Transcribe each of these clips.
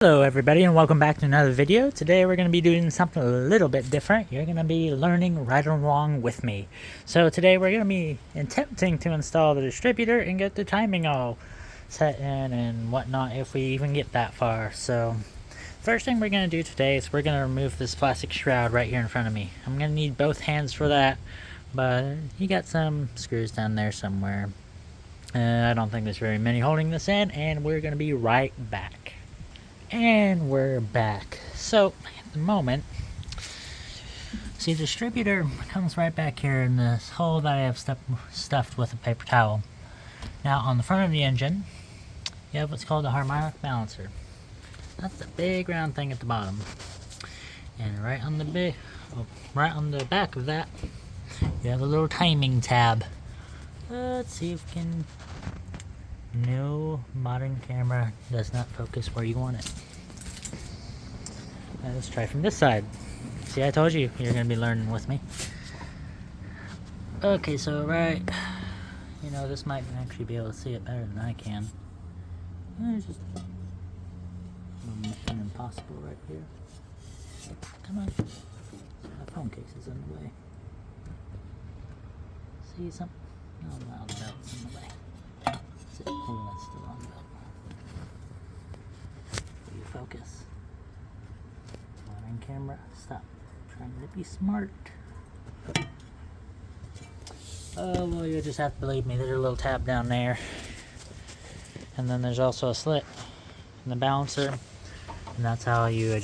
Hello everybody and welcome back to another video. Today we're going to be doing something a little bit different. You're going to be learning right along with me. So today we're going to be attempting to install the distributor and get the timing all set in and whatnot if we even get that far. So first thing we're going to do today is we're going to remove this plastic shroud right here in front of me. I'm going to need both hands for that, but you got some screws down there somewhere. I don't think there's very many holding this in, and we're going to be right back. And we're back. So at the moment, see, the distributor comes right back here in this hole that I have stuffed with a paper towel. Now on the front of the engine, you have what's called a harmonic balancer. That's the big round thing at the bottom. And right on the back of that, you have a little timing tab. Let's see if we can. No, modern camera does not focus where you want it. Let's try from this side. See, I told you you're going to be learning with me. Okay, so this might actually be able to see it better than I can. There's just a little Mission Impossible right here. Come on. My phone case is in the way. See something? No, the belt's in the way. Oh, that's still on belt. Will you focus? Modern camera, stop. I'm trying to be smart. Oh, well, you just have to believe me. There's a little tab down there. And then there's also a slit in the balancer. And that's how you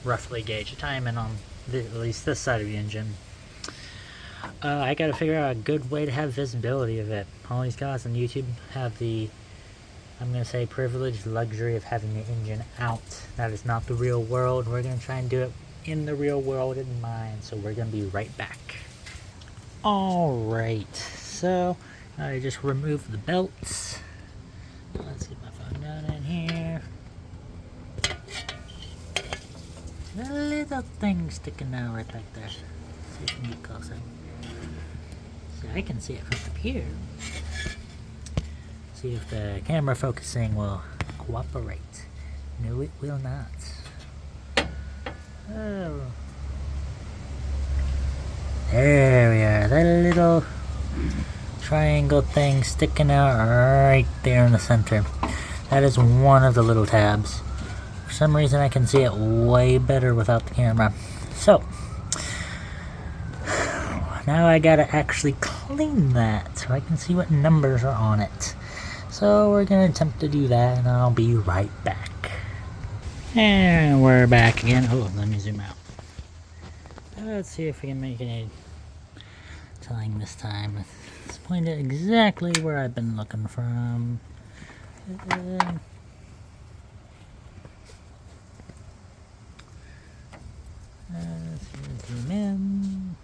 roughly gauge the timing on at least this side of the engine. I gotta figure out a good way to have visibility of it. All these guys on YouTube have the, I'm gonna say, privileged luxury of having the engine out. That is not the real world. We're gonna try and do it in the real world in mind. So we're gonna be right back. Alright, so I just removed the belts. Let's get my phone down in here. A little thing sticking out right back there. See if we can get closer. I can see it from up here. See if the camera focusing will cooperate. No, it will not. Oh. There we are. That little triangle thing sticking out right there in the center. That is one of the little tabs. For some reason I can see it way better without the camera. So now I gotta actually clean that so I can see what numbers are on it. So we're gonna attempt to do that and I'll be right back. And we're back again. Oh, let me zoom out. Let's see if we can make any telling this time. Let's point it exactly where I've been looking from. Let's zoom in.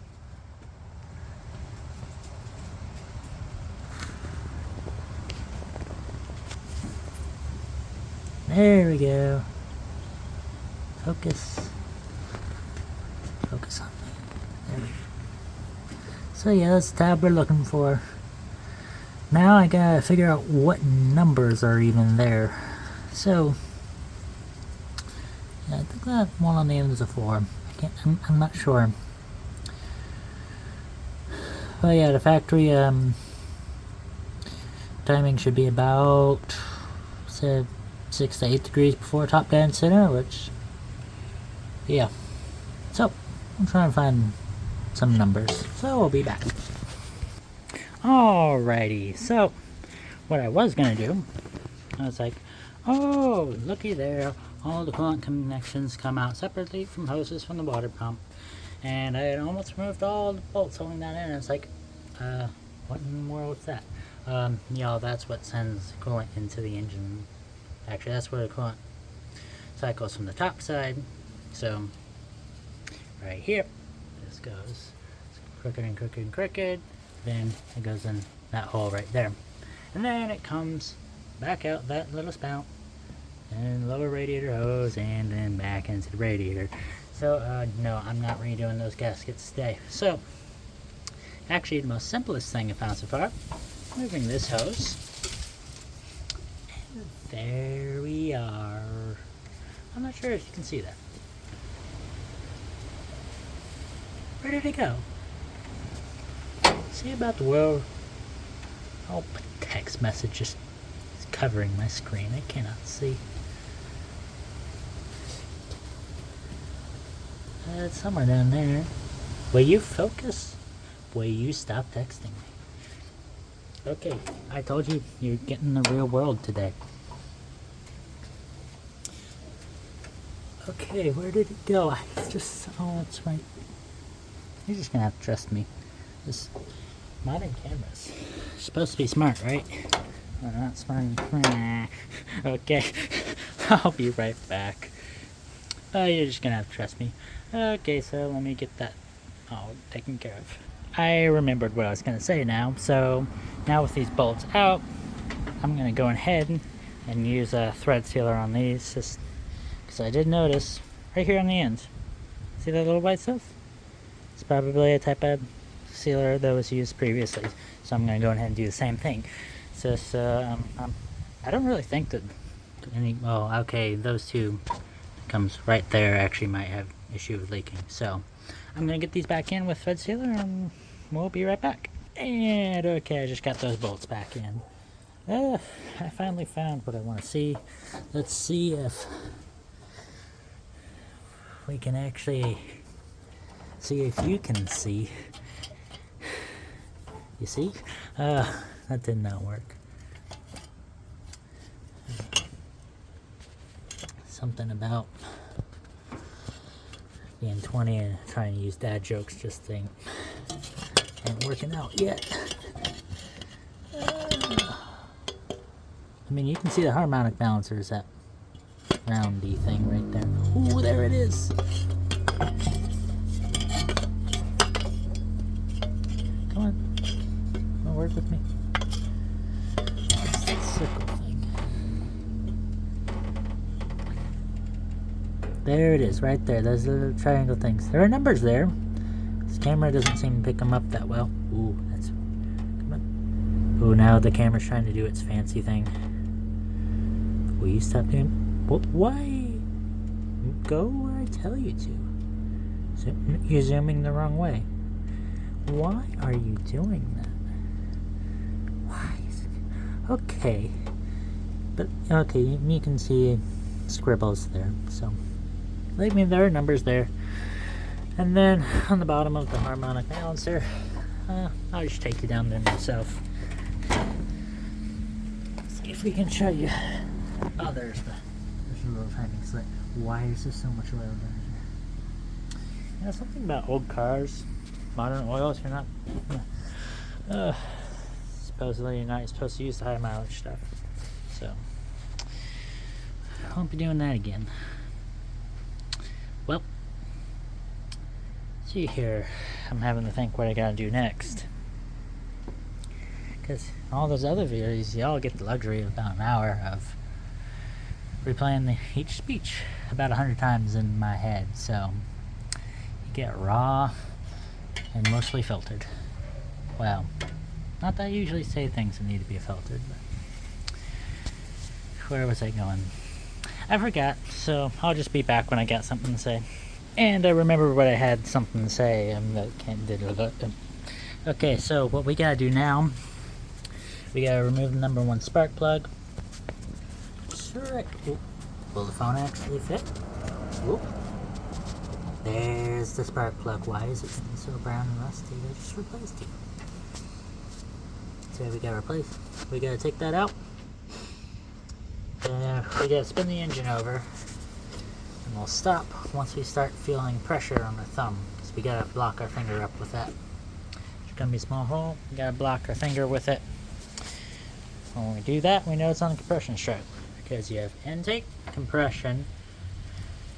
There we go. Focus. Focus on me. There we go. So yeah, that's the tab we're looking for. Now I gotta figure out what numbers are even there. So yeah, I think that one on the end is a 4. I'm not sure. But yeah, the factory timing should be about, say, 6 to 8 degrees before top dead center, which, yeah. So, I'm trying to find some numbers. So, we'll be back. Alrighty, so, what I was going to do, I was like, oh, looky there. All the coolant connections come out separately from hoses from the water pump. And I had almost removed all the bolts holding that in. And it's like, what in the world is that? That's what sends coolant into the engine. Actually, that's where the coolant cycles from the top side. So, right here, this goes crooked and crooked and crooked. Then it goes in that hole right there. And then it comes back out that little spout and lower radiator hose and then back into the radiator. So, no, I'm not redoing those gaskets today. So, actually, the most simplest thing I found so far, moving this hose There we are. I'm not sure if you can see that. Where did it go? See about the world? Oh, text message just is covering my screen. I cannot see. It's somewhere down there. Will you focus? Will you stop texting me? Okay, I told you you're getting the real world today. Okay, where did it go? It's just, oh, it's right. You're just gonna have to trust me. This modern cameras are supposed to be smart, right? Well, not smart. Okay, I'll be right back. You're just gonna have to trust me. Okay, so let me get that all taken care of. I remembered what I was gonna say now. So now with these bolts out, I'm gonna go ahead and use a thread sealer on these, just because I did notice right here on the ends. See that little white stuff? It's probably a type of sealer that was used previously, so I'm going to go ahead and do the same thing. So, I don't really think that well, okay, those two comes right there actually might have issue with leaking. So I'm going to get these back in with thread sealer and we'll be right back. And okay, I just got those bolts back in. I finally found what I want to see. Let's see if we can actually see if you can see. You see? That did not work. Something about being 20 and trying to use dad jokes just ain't working out yet. I mean, you can see the harmonic balancer is that roundy thing right there. Ooh, there it is. Come on, work with me. What's that circle thing? There it is, right there. Those little triangle things. There are numbers there. This camera doesn't seem to pick them up that well. Ooh, that's. Come on. Ooh, now the camera's trying to do its fancy thing. Will you stop doing? Why? Go where I tell you to. So, you're zooming the wrong way. Why are you doing that? Why? Okay. But, okay, you can see scribbles there. So, leave me there, numbers there. And then, on the bottom of the harmonic balancer, I'll just take you down there myself. See if we can show you. Oh, there's a little tiny slit. Why is there so much oil down here? You know, something about old cars, modern oils, you're not, supposedly you're not supposed to use the high mileage stuff. So, I won't be doing that again. Well, see here, I'm having to think what I gotta do next. Because all those other videos, y'all get the luxury of about an hour of replaying each speech about 100 times in my head, so you get raw and mostly filtered. Well, not that I usually say things that need to be filtered, but where was I going? I forgot, so I'll just be back when I got something to say. And I remember what I had something to say, and that can't did it. Okay, so what we gotta do now, we gotta remove the number 1 spark plug. Sure. Will the phone actually fit? Oop. There's the spark plug. Why is it getting so brown and rusty? I just replaced it. So we gotta replace. We gotta take that out. We gotta spin the engine over. And we'll stop once we start feeling pressure on the thumb. So we gotta block our finger up with that. There's gonna be a small hole. We gotta block our finger with it. When we do that, we know it's on a compression stroke. Because you have intake, compression,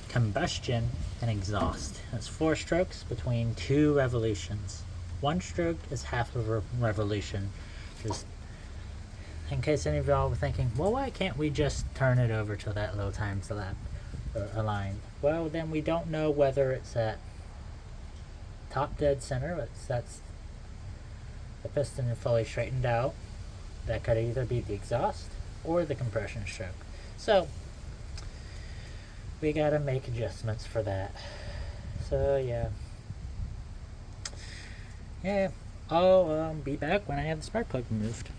combustion, and exhaust. That's 4 strokes between 2 revolutions. 1 stroke is half of a revolution. Just in case any of y'all were thinking, well, why can't we just turn it over to that low times lap or aligned? Well, then we don't know whether it's at top dead center, that's the piston fully straightened out. That could either be the exhaust or the compression stroke. So we gotta make adjustments for that. So yeah, I'll be back when I have the spark plug removed.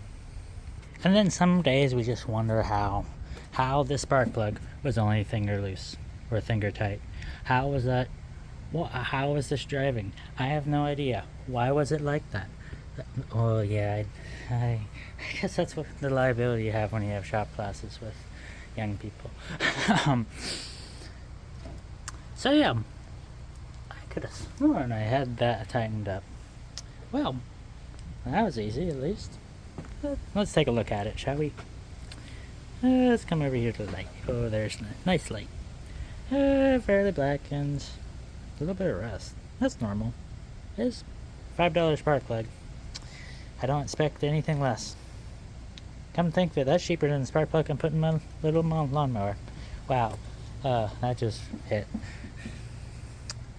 And then some days we just wonder how this spark plug was only finger loose or finger tight. How was that? How was this driving? I have no idea. Why was it like that? Oh yeah, I guess that's what the liability you have when you have shop classes with young people. So yeah, I could have sworn I had that tightened up. Well, that was easy at least. Let's take a look at it, shall we? Let's come over here to the light. Oh, there's a nice light. Fairly black and a little bit of rust. That's normal. It's $5 spark plug. I don't expect anything less. Come to think of it, that's cheaper than the spark plug I'm putting in my little lawnmower. Wow. That just hit.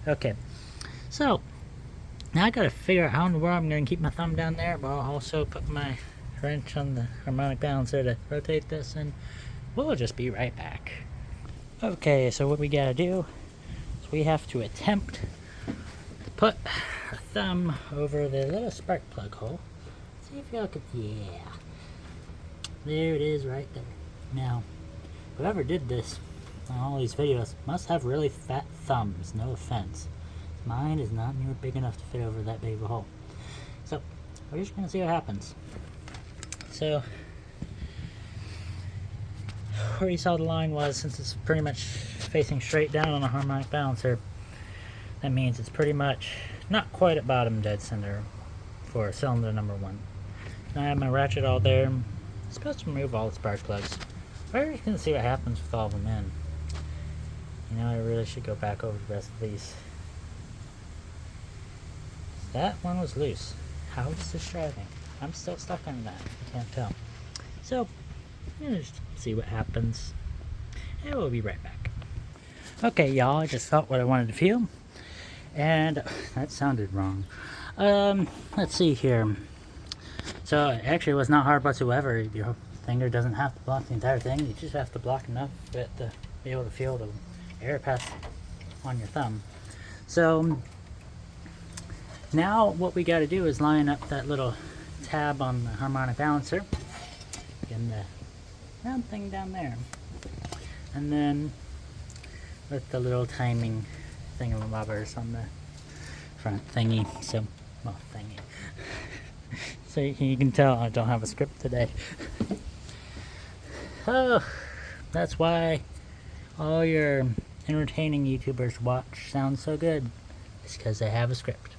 Okay. So, now I gotta figure out how in the world I'm gonna keep my thumb down there, but I'll also put my wrench on the harmonic balancer to rotate this, and we'll just be right back. Okay, so what we gotta do is we have to attempt to put our thumb over the little spark plug hole. See if y'all could, yeah. There it is right there. Now, whoever did this on all these videos must have really fat thumbs, no offense. Mine is not near big enough to fit over that big of a hole. So, we're just gonna see what happens. So, where you saw the line was, since it's pretty much facing straight down on a harmonic balancer, that means it's pretty much not quite at bottom dead center for cylinder number 1. Now I have my ratchet all there. I'm supposed to remove all the spark plugs. We're just gonna see what happens with all of them in. You know, I really should go back over the rest of these. That one was loose. How is this driving? I'm still stuck on that. I can't tell. So, just see what happens. And we'll be right back. Okay, y'all, I just felt what I wanted to feel. And that sounded wrong. Let's see here. So, actually, it was not hard whatsoever. Your finger doesn't have to block the entire thing. You just have to block enough of it to be able to feel the air pass on your thumb. So, now what we got to do is line up that little tab on the harmonic balancer and the round thing down there, and then with the little timing thingamabobbers on the front thingy. So, well, thingy. So you can tell I don't have a script today. Oh, that's why all your entertaining YouTubers watch sound so good. It's because they have a script.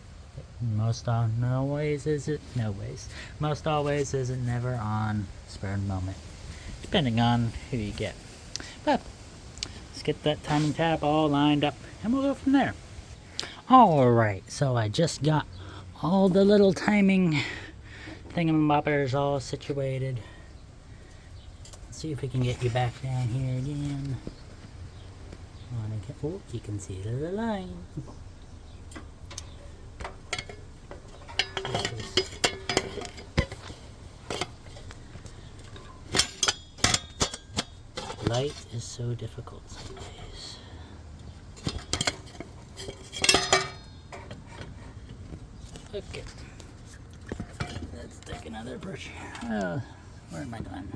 Most always is it never on spur of the moment, depending on who you get. But let's get that timing tab all lined up and we'll go from there. Alright, so I just got all the little timing thingamabobbers all situated. Let's see if we can get you back down here again. Oh, you can see the line. Light is so difficult some days. Okay. Let's take another brush. Oh, where am I going?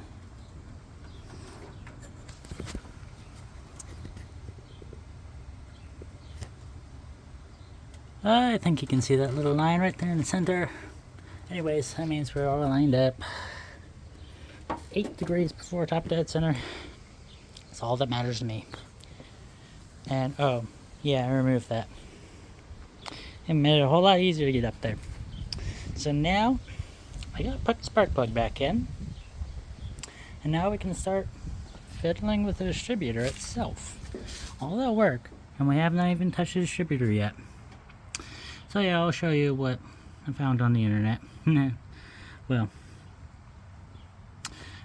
I think you can see that little line right there in the center. Anyways, that means we're all lined up. 8 degrees before top dead center. That's all that matters to me. And, oh, yeah, I removed that. It made it a whole lot easier to get up there. So now, I gotta put the spark plug back in. And now we can start fiddling with the distributor itself. All that work, and we have not even touched the distributor yet. So yeah, I'll show you what I found on the internet. Well,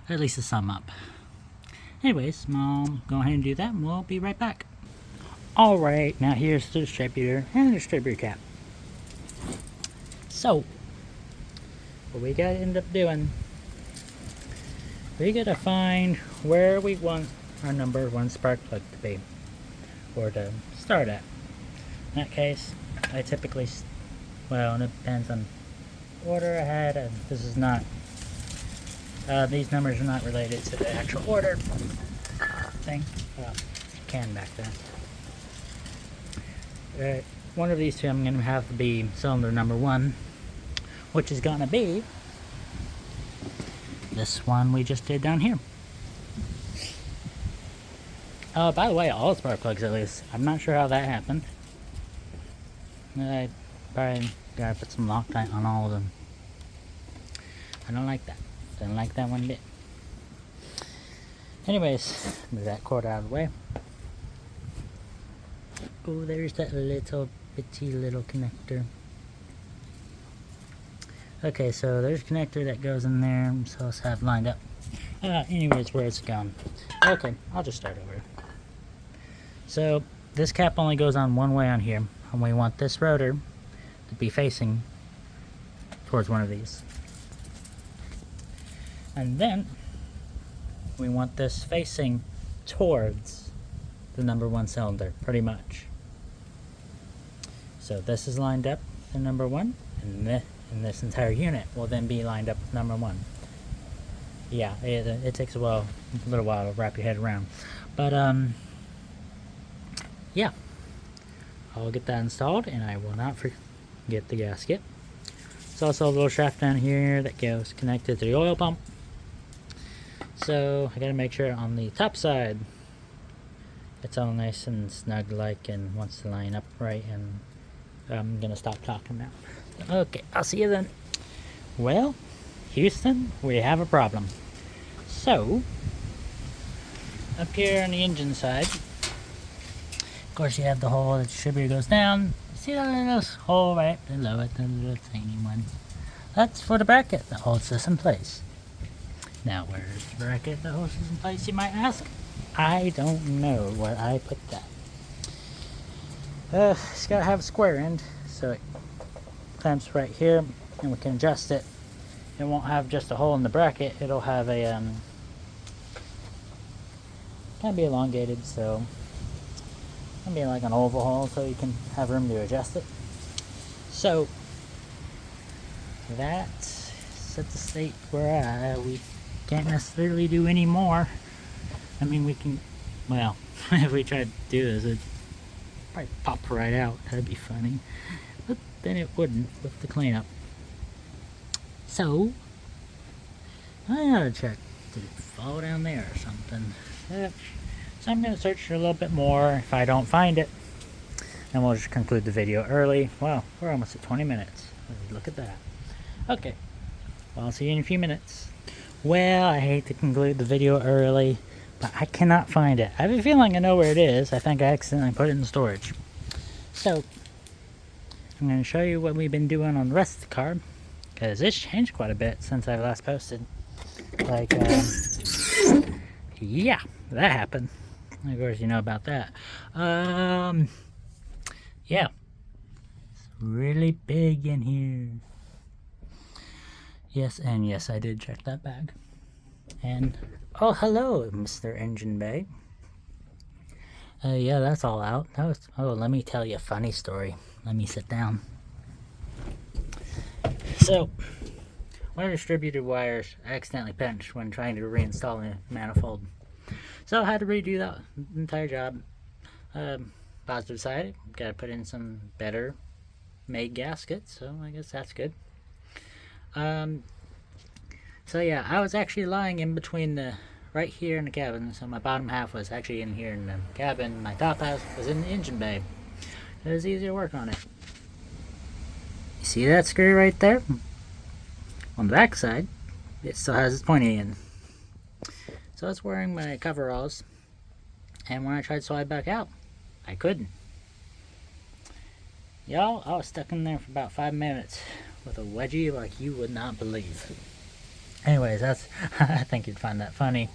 at least to sum up. Anyways, I'll go ahead and do that and we'll be right back. Alright, now here's the distributor and the distributor cap. So, what we gotta end up doing, we gotta find where we want our number 1 spark plug to be, or to start at. In that case, I typically, well, it depends on order I had, and this is not, these numbers are not related to the actual order thing. Well, can back then. One of these two I'm going to have to be cylinder number 1, which is going to be this one we just did down here. By the way, all spark plugs at least. I'm not sure how that happened. I probably gotta put some Loctite on all of them. I don't like that. Didn't like that one bit. Anyways, move that cord out of the way. Oh, there's that little bitty little connector. Okay, so there's a connector that goes in there. I'm supposed to have lined up. Anyways, where it's gone. Okay, I'll just start over. So this cap only goes on one way on here, and we want this rotor to be facing towards one of these. And then we want this facing towards the number 1 cylinder, pretty much. So this is lined up to number 1, and this entire unit will then be lined up with number 1. Yeah, it takes a little while to wrap your head around, but yeah, I'll get that installed, and I will not forget the gasket. There's also a little shaft down here that goes connected to the oil pump. So I gotta make sure on the top side it's all nice and snug like and wants to line up right, and I'm gonna stop talking now. Okay, I'll see you then. Well, Houston, we have a problem. So up here on the engine side, of course you have the hole, the distributor goes down. See that little hole right below it, the little tiny one? That's for the bracket that holds this in place. Now, where's the bracket that holds this in place, you might ask? I don't know where I put that. It's gotta have a square end, so it clamps right here, and we can adjust it. It won't have just a hole in the bracket, it'll have a, kind of be elongated, so it's gonna be like an oval hole, so you can have room to adjust it. So, that set the state where we can't necessarily do any more. I mean, we can, well, if we tried to do this, it'd probably pop right out. That'd be funny. But then it wouldn't with the cleanup. So, I gotta check. Did it fall down there or something? So I'm gonna search for a little bit more. If I don't find it, then we'll just conclude the video early. Well, we're almost at 20 minutes. Look at that. Okay. Well, I'll see you in a few minutes. Well, I hate to conclude the video early, but I cannot find it. I have a feeling I know where it is. I think I accidentally put it in storage. So, I'm going to show you what we've been doing on the rest of the car, because it's changed quite a bit since I last posted. Like, yeah, that happened. Of course, you know about that. Yeah. It's really big in here. Yes, and yes, I did check that bag. And, oh, hello, Mr. Engine Bay. Yeah, that's all out. That was, oh, let me tell you a funny story. Let me sit down. So, one of the distributor wires I accidentally pinched when trying to reinstall the manifold. So I had to redo that entire job. Positive side, gotta put in some better made gaskets, so I guess that's good. So yeah, I was actually lying in between the, right here in the cabin, so my bottom half was actually in here in the cabin, my top half was in the engine bay. It was easier to work on it. You see that screw right there? On the back side, it still has its pointy end. So I was wearing my coveralls, and when I tried to slide back out, I couldn't. Y'all, I was stuck in there for about 5 minutes with a wedgie like you would not believe. Anyways, that's, I think you'd find that funny.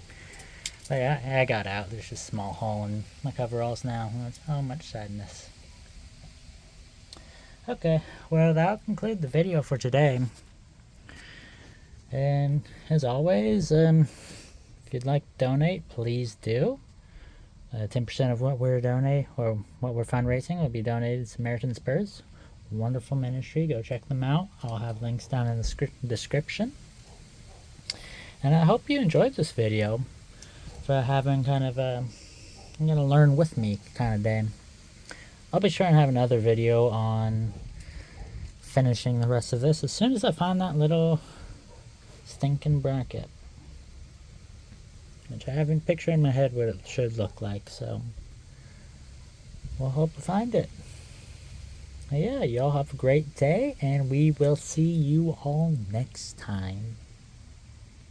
But yeah, I got out. There's just a small hole in my coveralls now. That's how much sadness. Okay, well, that'll conclude the video for today. And as always, If you'd like to donate, please do. 10% of what we're donating or what we're fundraising will be donated to Samaritan Spurs. Wonderful ministry. Go check them out. I'll have links down in the description. And I hope you enjoyed this video for having kind of a I'm gonna learn with me kind of day. I'll be sure and have another video on finishing the rest of this as soon as I find that little stinking bracket, which I haven't pictured in my head what it should look like, so we'll hope to find it. Yeah, y'all have a great day, and we will see you all next time.